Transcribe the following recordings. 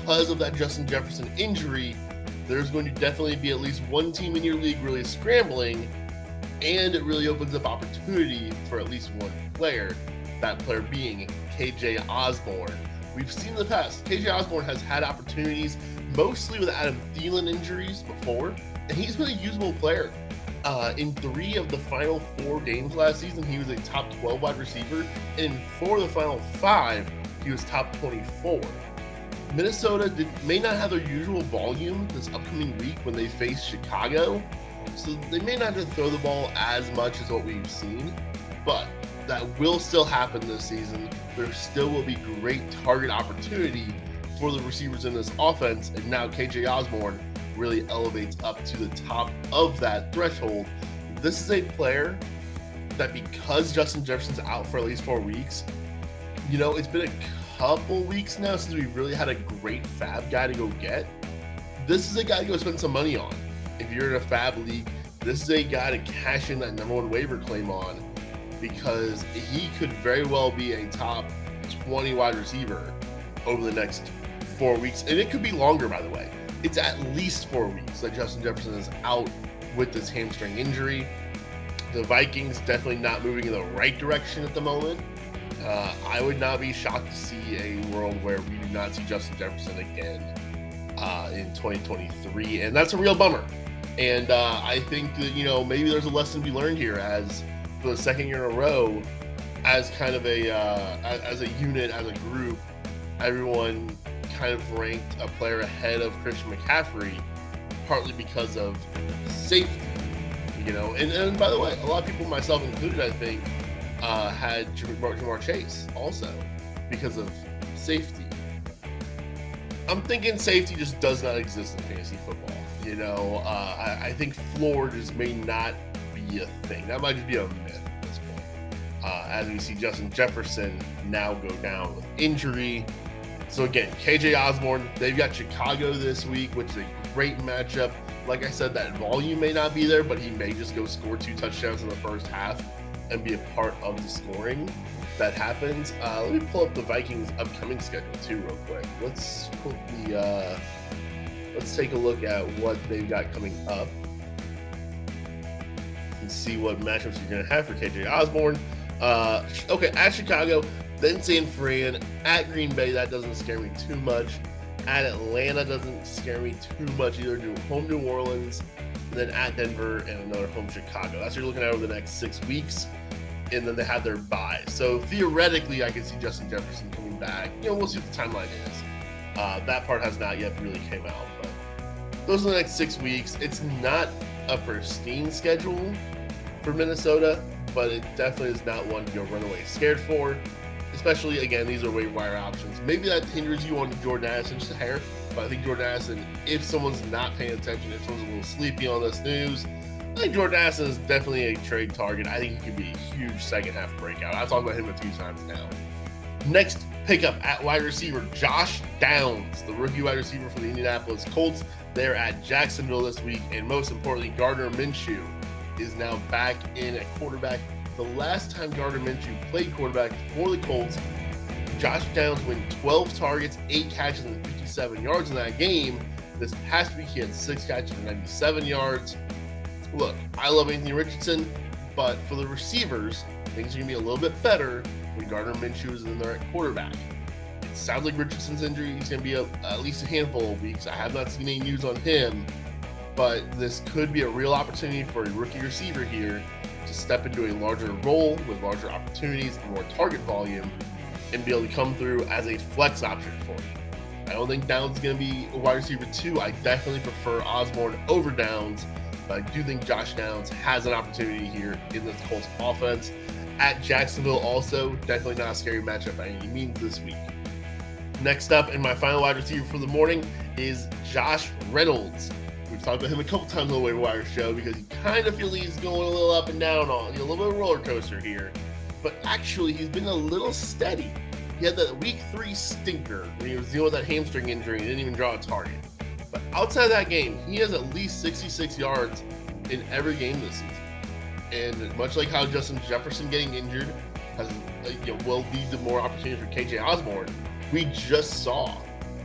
because of that Justin Jefferson injury, there's going to definitely be at least one team in your league really scrambling, and it really opens up opportunity for at least one player, that player being KJ Osborne. We've seen in the past, KJ Osborne has had opportunities, mostly with Adam Thielen injuries before, and he's been a usable player. In 3 of the final 4 games last season, he was a top 12 wide receiver, and in 4 of the final 5, he was top 24. Minnesota may not have their usual volume this upcoming week when they face Chicago, so they may not have to throw the ball as much as what we've seen, but that will still happen this season. There still will be great target opportunity for the receivers in this offense, and now KJ Osborne really elevates up to the top of that threshold. This is a player that, because Justin Jefferson's out for at least 4 weeks, it's been a couple weeks now since we've really had a great fab guy to go get. This is a guy to go spend some money on. If you're in a fab league, this is a guy to cash in that number 1 waiver claim on, because he could very well be a top 20 wide receiver over the next 4 weeks. And it could be longer, by the way. It's at least 4 weeks that Justin Jefferson is out with this hamstring injury. The Vikings definitely not moving in the right direction at the moment. I would not be shocked to see a world where we do not see Justin Jefferson again in 2023, and that's a real bummer. And I think that, maybe there's a lesson to be learned here, as for the second year in a row, as kind of as a unit, as a group, everyone kind of ranked a player ahead of Christian McCaffrey, partly because of safety. And by the way, a lot of people, myself included, I think, had Jamar Chase also because of safety. I'm thinking safety just does not exist in fantasy football. I think floor just may not be a thing. That might just be a myth at this point. As we see Justin Jefferson now go down with injury. So again, KJ Osborne, they've got Chicago this week, which is a great matchup. Like I said, that volume may not be there, but he may just go score 2 touchdowns in the first half and be a part of the scoring that happens. Let me pull up the Vikings' upcoming schedule too, real quick. Let's take a look at what they've got coming up and see what matchups you're going to have for KJ Osborne. Okay, at Chicago, then San Fran, at Green Bay. That doesn't scare me too much. At Atlanta doesn't scare me too much either. Do home New Orleans, and then at Denver, and another home Chicago. That's what you're looking at over the next 6 weeks, and then they have their bye. So theoretically, I can see Justin Jefferson coming back. We'll see what the timeline is. That part has not yet really came out, but those are the next 6 weeks. It's not a pristine schedule for Minnesota, but it definitely is not one to go run away scared for. Especially, again, these are waiver wire options. Maybe that hinders you on Jordan Addison just a hair, but I think Jordan Addison, if someone's not paying attention, if someone's a little sleepy on this news, I think Jordan Addison is definitely a trade target. I think he could be a huge second half breakout. I've talked about him a few times now. Next pickup at wide receiver, Josh Downs, the rookie wide receiver for the Indianapolis Colts. They're at Jacksonville this week, and most importantly, Gardner Minshew is now back in at quarterback. The last time Gardner Minshew played quarterback for the Colts, Josh Downs went 12 targets, 8 catches, and 57 yards in that game. This past week, he had 6 catches and 97 yards. Look, I love Anthony Richardson, but for the receivers, things are going to be a little bit better when Gardner Minshew is in there at quarterback. It sounds like Richardson's injury is going to be at least a handful of weeks. I have not seen any news on him, but this could be a real opportunity for a rookie receiver here to step into a larger role with larger opportunities and more target volume and be able to come through as a flex option for you. I don't think Downs is going to be a wide receiver 2. I definitely prefer Osborne over Downs, but I do think Josh Downs has an opportunity here in this Colts offense. At Jacksonville also, definitely not a scary matchup by any means this week. Next up, in my final wide receiver for the morning, is Josh Reynolds. We've talked about him a couple times on the waiver wire show because you kind of feel he's going a little up and down on a little bit of a roller coaster here. But actually, he's been a little steady. He had that week 3 stinker when he was dealing with that hamstring injury and didn't even draw a target. But outside of that game, he has at least 66 yards in every game this season. And much like how Justin Jefferson getting injured will lead to more opportunities for KJ Osborne, we just saw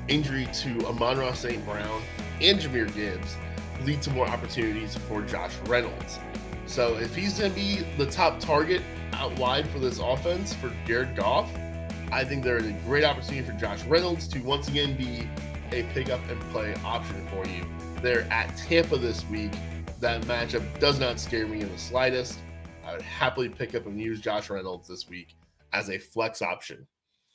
injury to Amon-Ra St. Brown and Jahmyr Gibbs lead to more opportunities for Josh Reynolds. So if he's going to be the top target out wide for this offense for Jared Goff, I think there is a great opportunity for Josh Reynolds to once again be a pick up and play option for you. They're at Tampa this week. That matchup does not scare me in the slightest. I would happily pick up and use Josh Reynolds this week as a flex option.